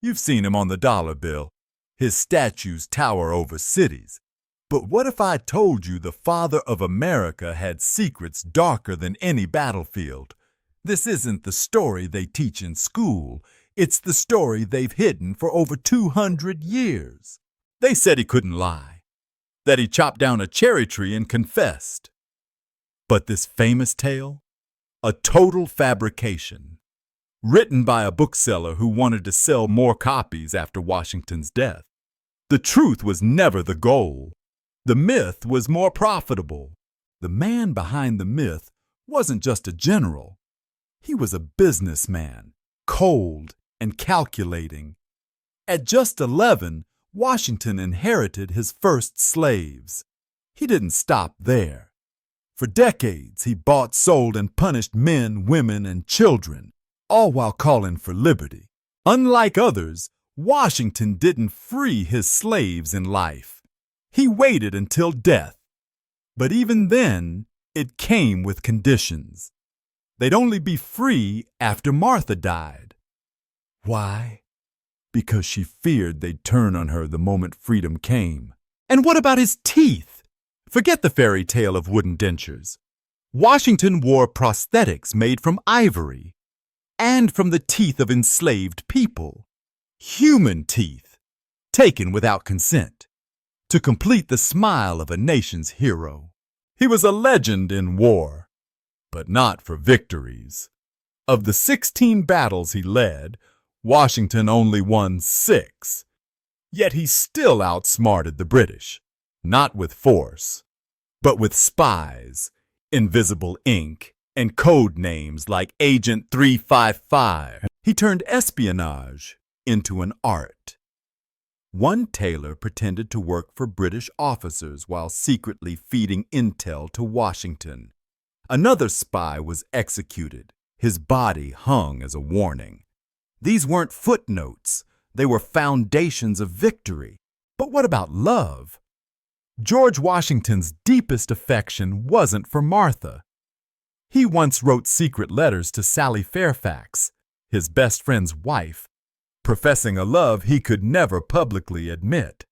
You've seen him on the dollar bill. His statues tower over cities. But what if I told you the father of America had secrets darker than any battlefield? This isn't the story they teach in school. It's the story they've hidden for over 200 years. They said he couldn't lie, that he chopped down a cherry tree and confessed. But this famous tale? A total fabrication, written by a bookseller who wanted to sell more copies after Washington's death. The truth was never the goal. The myth was more profitable. The man behind the myth wasn't just a general. He was a businessman, cold and calculating. At just 11, Washington inherited his first slaves. He didn't stop there. For decades, he bought, sold, and punished men, women, and children, all while calling for liberty. Unlike others, Washington didn't free his slaves in life. He waited until death. But even then, it came with conditions. They'd only be free after Martha died. Why? Because she feared they'd turn on her the moment freedom came. And what about his teeth? Forget the fairy tale of wooden dentures. Washington wore prosthetics made from ivory and from the teeth of enslaved people. Human teeth, taken without consent, to complete the smile of a nation's hero. He was a legend in war, but not for victories. Of the 16 battles he led, Washington only won 6. Yet he still outsmarted the British, not with force, but with spies, invisible ink, and code names like Agent 355. He turned espionage into an art. One tailor pretended to work for British officers while secretly feeding intel to Washington. Another spy was executed. His body hung as a warning. These weren't footnotes. They were foundations of victory. But what about love? George Washington's deepest affection wasn't for Martha. He once wrote secret letters to Sally Fairfax, his best friend's wife, professing a love he could never publicly admit.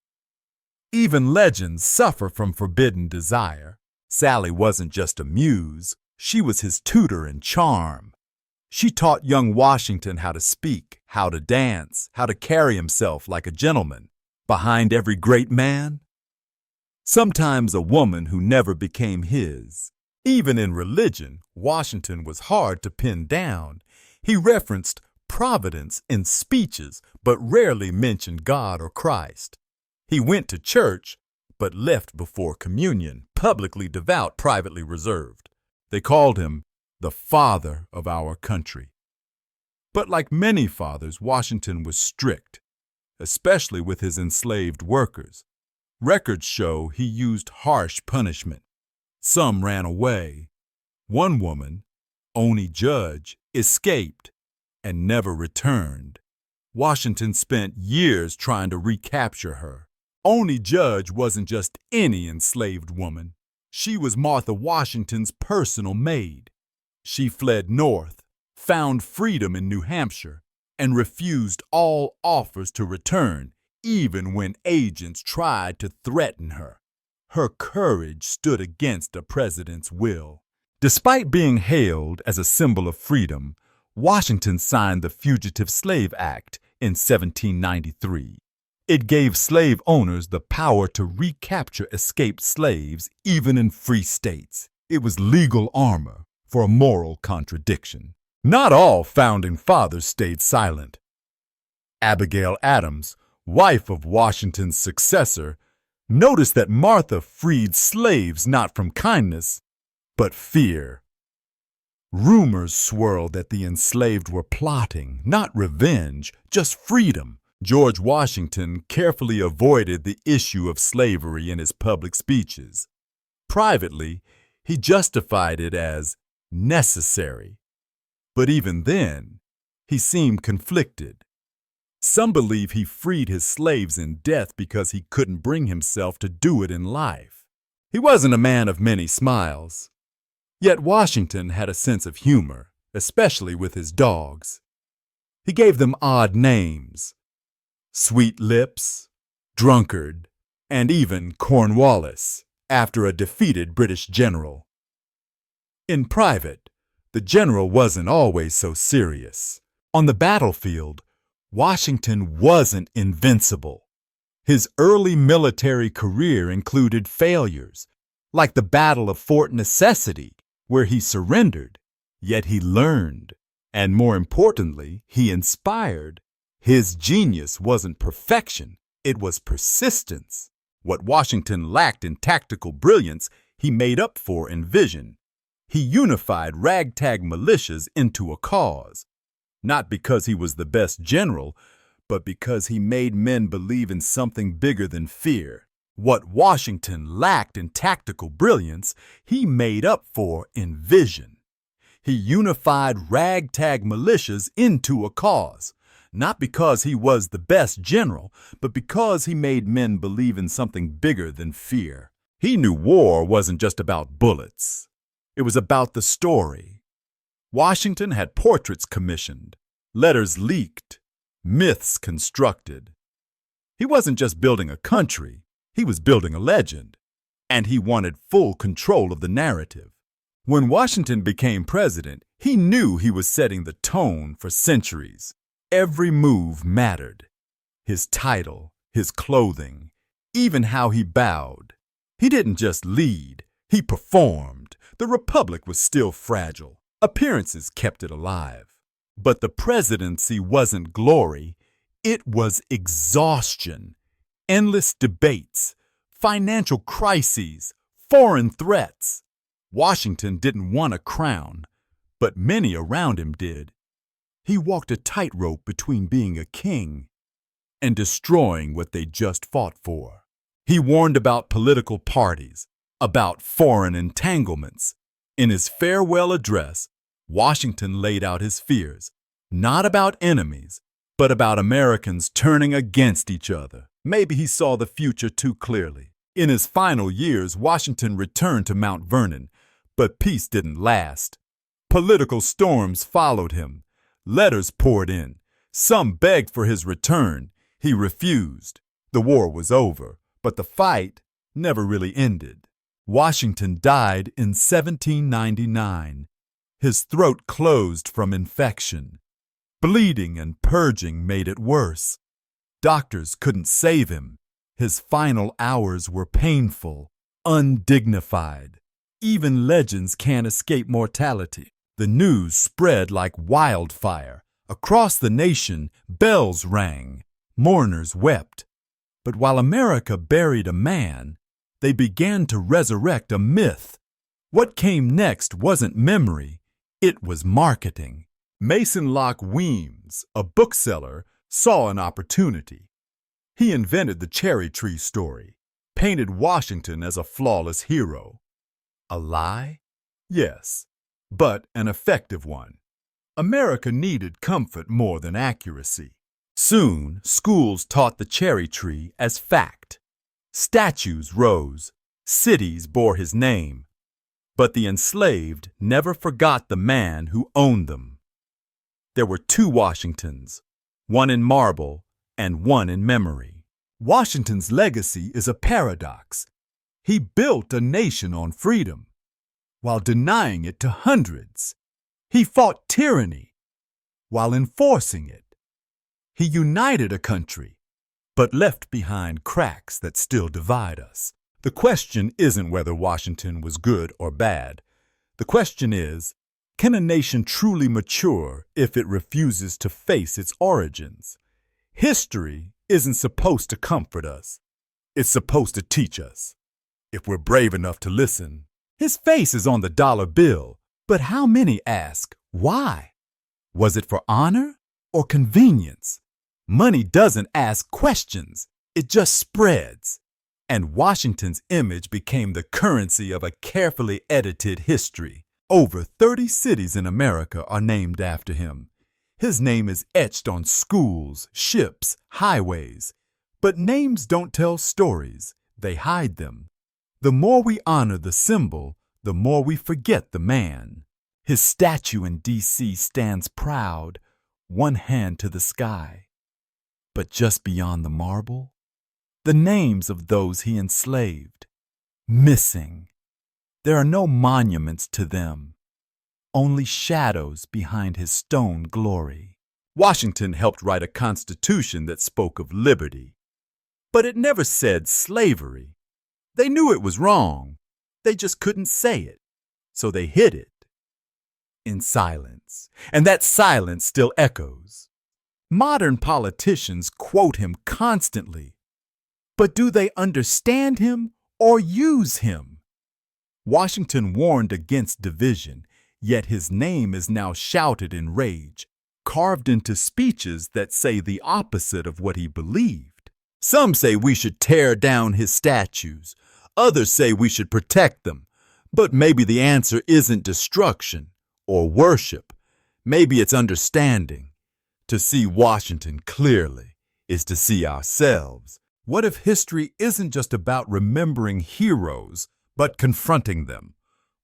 Even legends suffer from forbidden desire. Sally wasn't just a muse, she was his tutor in charm. She taught young Washington how to speak, how to dance, how to carry himself like a gentleman. Behind every great man, sometimes a woman who never became his. Even in religion, Washington was hard to pin down. He referenced providence in speeches, but rarely mentioned God or Christ. He went to church, but left before communion, publicly devout, privately reserved. They called him the father of our country. But like many fathers, Washington was strict, especially with his enslaved workers. Records show he used harsh punishment. Some ran away. One woman, Oney Judge, escaped and never returned. Washington spent years trying to recapture her. Oney Judge wasn't just any enslaved woman. She was Martha Washington's personal maid. She fled north, found freedom in New Hampshire, and refused all offers to return, even when agents tried to threaten her. Her courage stood against a president's will. Despite being hailed as a symbol of freedom, Washington signed the Fugitive Slave Act in 1793. It gave slave owners the power to recapture escaped slaves even in free states. It was legal armor for a moral contradiction. Not all founding fathers stayed silent. Abigail Adams, wife of Washington's successor, noticed that Martha freed slaves not from kindness, but fear. Rumors swirled that the enslaved were plotting, not revenge, just freedom. George Washington carefully avoided the issue of slavery in his public speeches. Privately, he justified it as necessary. But even then, he seemed conflicted. Some believe he freed his slaves in death because he couldn't bring himself to do it in life. He wasn't a man of many smiles. Yet Washington had a sense of humor, especially with his dogs. He gave them odd names: Sweet lips, drunkard, and even Cornwallis after a defeated British general. In private, the general wasn't always so serious. On the battlefield, Washington wasn't invincible. His early military career included failures, like the Battle of Fort Necessity, where he surrendered. Yet he learned, and more importantly, he inspired. His genius wasn't perfection, it was persistence. What Washington lacked in tactical brilliance, he made up for in vision. He unified ragtag militias into a cause, not because he was the best general, but because he made men believe in something bigger than fear. What Washington lacked in tactical brilliance, he made up for in vision. He unified ragtag militias into a cause, not because he was the best general, but because he made men believe in something bigger than fear. He knew war wasn't just about bullets. It was about the story. Washington had portraits commissioned, letters leaked, myths constructed. He wasn't just building a country, he was building a legend, and he wanted full control of the narrative. When Washington became president, he knew he was setting the tone for centuries. Every move mattered. His title, his clothing, even how he bowed. He didn't just lead, he performed. The republic was still fragile. Appearances kept it alive. But the presidency wasn't glory, it was exhaustion. Endless debates, financial crises, foreign threats. Washington didn't want a crown, but many around him did. He walked a tightrope between being a king and destroying what they just fought for. He warned about political parties, about foreign entanglements. In his farewell address, Washington laid out his fears, not about enemies, but about Americans turning against each other. Maybe he saw the future too clearly. In his final years, Washington returned to Mount Vernon, but peace didn't last. Political storms followed him. Letters poured in. Some begged for his return. He refused. The war was over, but the fight never really ended. Washington died in 1799. His throat closed from infection. Bleeding and purging made it worse. Doctors couldn't save him. His final hours were painful, undignified. Even legends can't escape mortality. The news spread like wildfire. Across the nation, bells rang. Mourners wept. But while America buried a man, they began to resurrect a myth. What came next wasn't memory, it was marketing. Mason Locke Weems, a bookseller, saw an opportunity. He invented the cherry tree story, painted Washington as a flawless hero. A lie? Yes, but an effective one. America needed comfort more than accuracy. Soon, schools taught the cherry tree as fact. Statues rose, cities bore his name, but the enslaved never forgot the man who owned them. There were two Washingtons, one in marble and one in memory. Washington's legacy is a paradox. He built a nation on freedom, while denying it to hundreds. He fought tyranny, while enforcing it. He united a country, but left behind cracks that still divide us. The question isn't whether Washington was good or bad. The question is, can a nation truly mature if it refuses to face its origins? History isn't supposed to comfort us. It's supposed to teach us. If we're brave enough to listen. His face is on the dollar bill, but how many ask, why? Was it for honor or convenience? Money doesn't ask questions, it just spreads. And Washington's image became the currency of a carefully edited history. Over 30 cities in America are named after him. His name is etched on schools, ships, highways. But names don't tell stories, they hide them. The more we honor the symbol, the more we forget the man. His statue in D.C. stands proud, one hand to the sky. But just beyond the marble, the names of those he enslaved, missing. There are no monuments to them, only shadows behind his stone glory. Washington helped write a constitution that spoke of liberty, but it never said slavery. They knew it was wrong. They just couldn't say it, so they hid it in silence, and that silence still echoes. Modern politicians quote him constantly, but do they understand him or use him? Washington warned against division, yet his name is now shouted in rage, carved into speeches that say the opposite of what he believed. Some say we should tear down his statues. Others say we should protect them. But maybe the answer isn't destruction or worship. Maybe it's understanding. To see Washington clearly is to see ourselves. What if history isn't just about remembering heroes, but confronting them?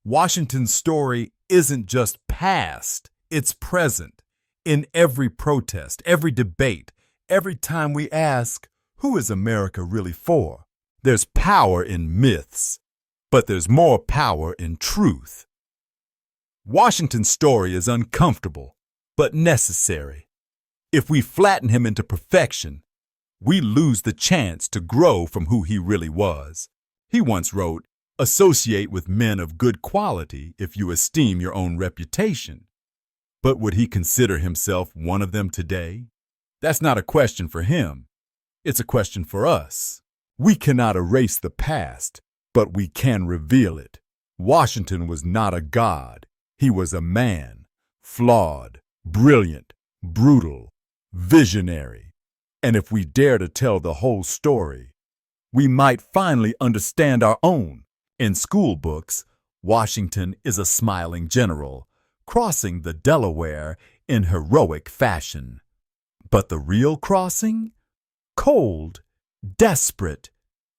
Washington's story isn't just past, it's present. In every protest, every debate, every time we ask, who is America really for? There's power in myths, but there's more power in truth. Washington's story is uncomfortable, but necessary. If we flatten him into perfection, we lose the chance to grow from who he really was. He once wrote, "Associate with men of good quality if you esteem your own reputation." But would he consider himself one of them today? That's not a question for him. It's a question for us. We cannot erase the past, but we can reveal it. Washington was not a god. He was a man, flawed, brilliant, brutal, visionary. And if we dare to tell the whole story, we might finally understand our own. In school books, Washington is a smiling general, crossing the Delaware in heroic fashion. But the real crossing? Cold, desperate,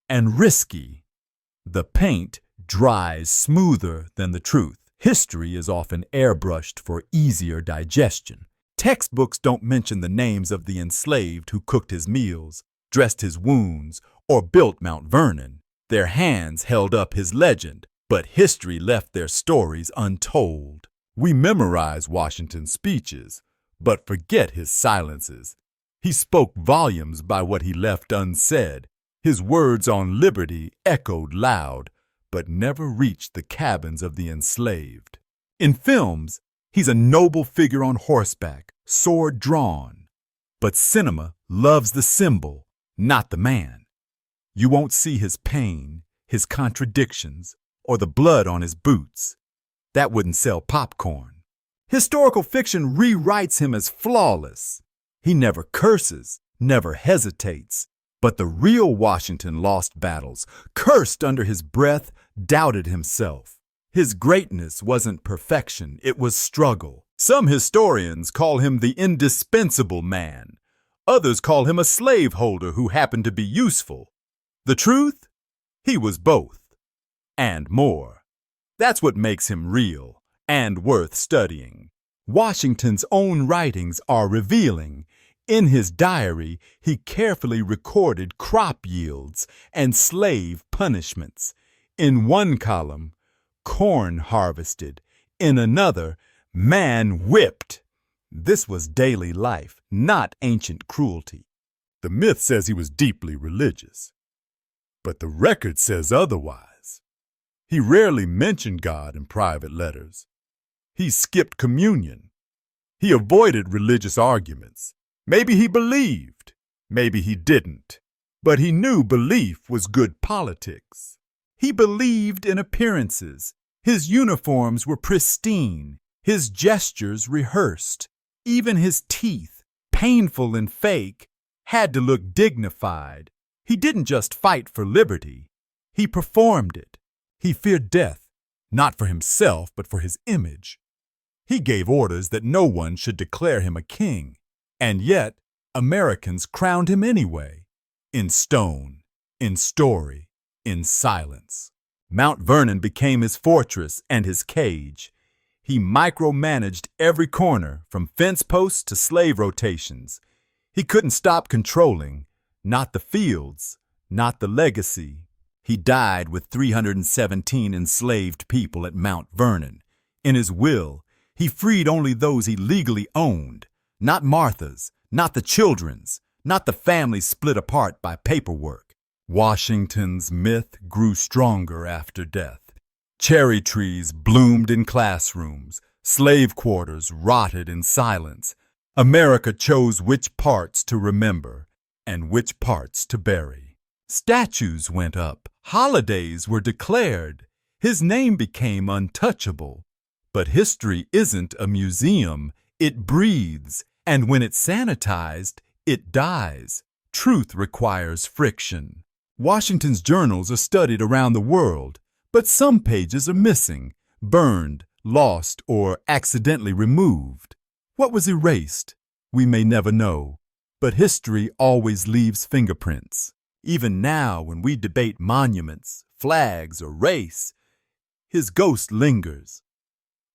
and risky. The paint dries smoother than the truth. History is often airbrushed for easier digestion. Textbooks don't mention the names of the enslaved who cooked his meals, dressed his wounds, or built Mount Vernon. Their hands held up his legend, but history left their stories untold. We memorize Washington's speeches, but forget his silences. He spoke volumes by what he left unsaid. His words on liberty echoed loud, but never reached the cabins of the enslaved. In films, he's a noble figure on horseback, sword drawn. But cinema loves the symbol, not the man. You won't see his pain, his contradictions, or the blood on his boots. That wouldn't sell popcorn. Historical fiction rewrites him as flawless. He never curses, never hesitates. But the real Washington lost battles, cursed under his breath, doubted himself. His greatness wasn't perfection, it was struggle. Some historians call him the indispensable man. Others call him a slaveholder who happened to be useful. The truth? He was both. And more. That's what makes him real and worth studying. Washington's own writings are revealing. In his diary, he carefully recorded crop yields and slave punishments. In one column, corn harvested. In another, man whipped. This was daily life, not ancient cruelty. The myth says he was deeply religious, but the record says otherwise. He rarely mentioned God in private letters. He skipped communion. He avoided religious arguments. Maybe he believed, maybe he didn't, but he knew belief was good politics. He believed in appearances. His uniforms were pristine, his gestures rehearsed. Even his teeth, painful and fake, had to look dignified. He didn't just fight for liberty, he performed it. He feared death, not for himself, but for his image. He gave orders that no one should declare him a king. And yet, Americans crowned him anyway, in stone, in story, in silence. Mount Vernon became his fortress and his cage. He micromanaged every corner, from fence posts to slave rotations. He couldn't stop controlling, not the fields, not the legacy. He died with 317 enslaved people at Mount Vernon. In his will, he freed only those he legally owned, not Martha's, not the children's, not the families split apart by paperwork. Washington's myth grew stronger after death. Cherry trees bloomed in classrooms. Slave quarters rotted in silence. America chose which parts to remember and which parts to bury. Statues went up. Holidays were declared. His name became untouchable. But history isn't a museum. It breathes, and when it's sanitized, it dies. Truth requires friction. Washington's journals are studied around the world, but some pages are missing, burned, lost, or accidentally removed. What was erased? We may never know, but history always leaves fingerprints. Even now, when we debate monuments, flags, or race, his ghost lingers,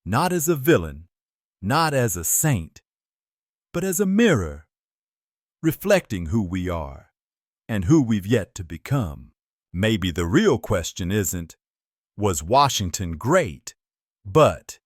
not as a villain, not as a saint, but as a mirror, reflecting who we are and who we've yet to become. Maybe the real question isn't, was Washington great? But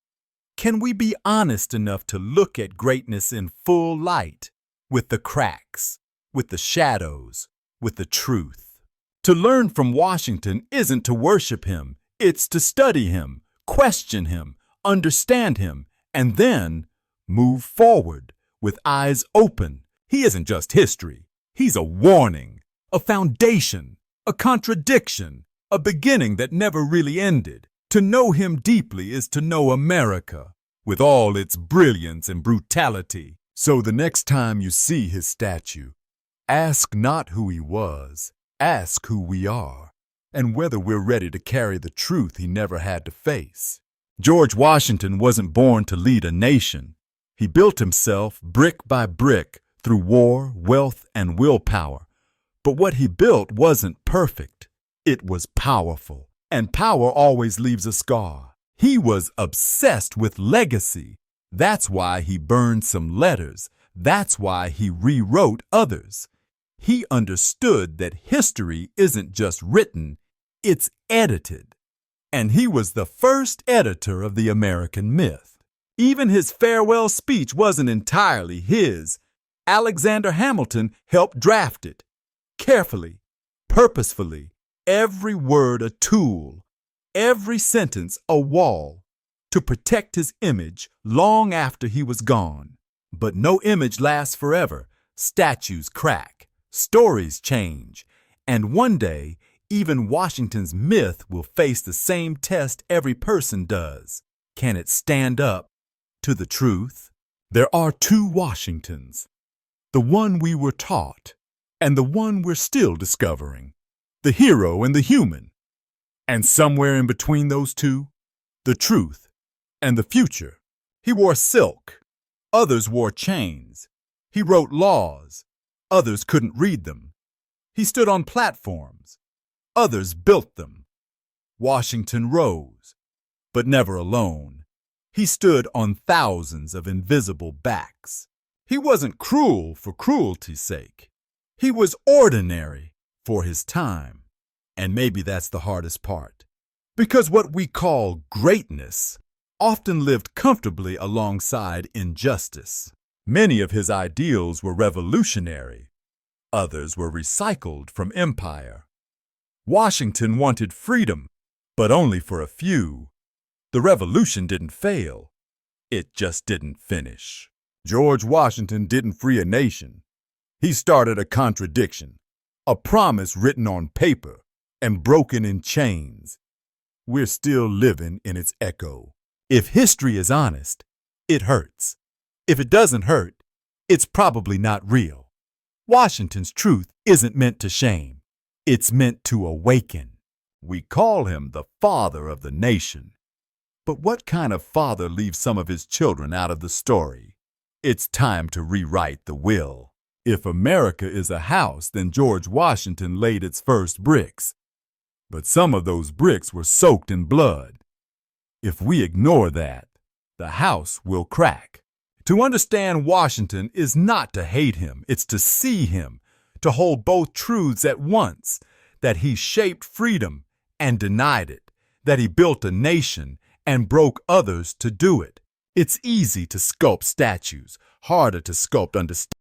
can we be honest enough to look at greatness in full light, with the cracks, with the shadows, with the truth? To learn from Washington isn't to worship him, it's to study him, question him, understand him, and then move forward with eyes open. He isn't just history. He's a warning, a foundation, a contradiction, a beginning that never really ended. To know him deeply is to know America, with all its brilliance and brutality. So the next time you see his statue, ask not who he was, ask who we are, and whether we're ready to carry the truth he never had to face. George Washington wasn't born to lead a nation. He built himself brick by brick through war, wealth, and willpower. But what he built wasn't perfect. It was powerful, and power always leaves a scar. He was obsessed with legacy. That's why he burned some letters. That's why he rewrote others. He understood that history isn't just written, it's edited. And he was the first editor of the American myth. Even his farewell speech wasn't entirely his. Alexander Hamilton helped draft it. Carefully, purposefully, every word a tool, every sentence a wall, to protect his image long after he was gone. But no image lasts forever. Statues crack, stories change, and one day, even Washington's myth will face the same test every person does. Can it stand up to the truth? There are two Washingtons, the one we were taught and the one we're still discovering, the hero and the human. And somewhere in between those two, the truth and the future. He wore silk, others wore chains. He wrote laws, others couldn't read them. He stood on platforms, others built them. Washington rose, but never alone. He stood on thousands of invisible backs. He wasn't cruel for cruelty's sake. He was ordinary for his time. And maybe that's the hardest part. Because what we call greatness often lived comfortably alongside injustice. Many of his ideals were revolutionary. Others were recycled from empire. Washington wanted freedom, but only for a few. The revolution didn't fail. It just didn't finish. George Washington didn't free a nation. He started a contradiction, a promise written on paper and broken in chains. We're still living in its echo. If history is honest, it hurts. If it doesn't hurt, it's probably not real. Washington's truth isn't meant to shame. It's meant to awaken. We call him the father of the nation. But what kind of father leaves some of his children out of the story? It's time to rewrite the will. If America is a house, then George Washington laid its first bricks. But some of those bricks were soaked in blood. If we ignore that, the house will crack. To understand Washington is not to hate him, it's to see him, to hold both truths at once, that he shaped freedom and denied it, that he built a nation and broke others to do it. It's easy to sculpt statues, harder to sculpt understanding.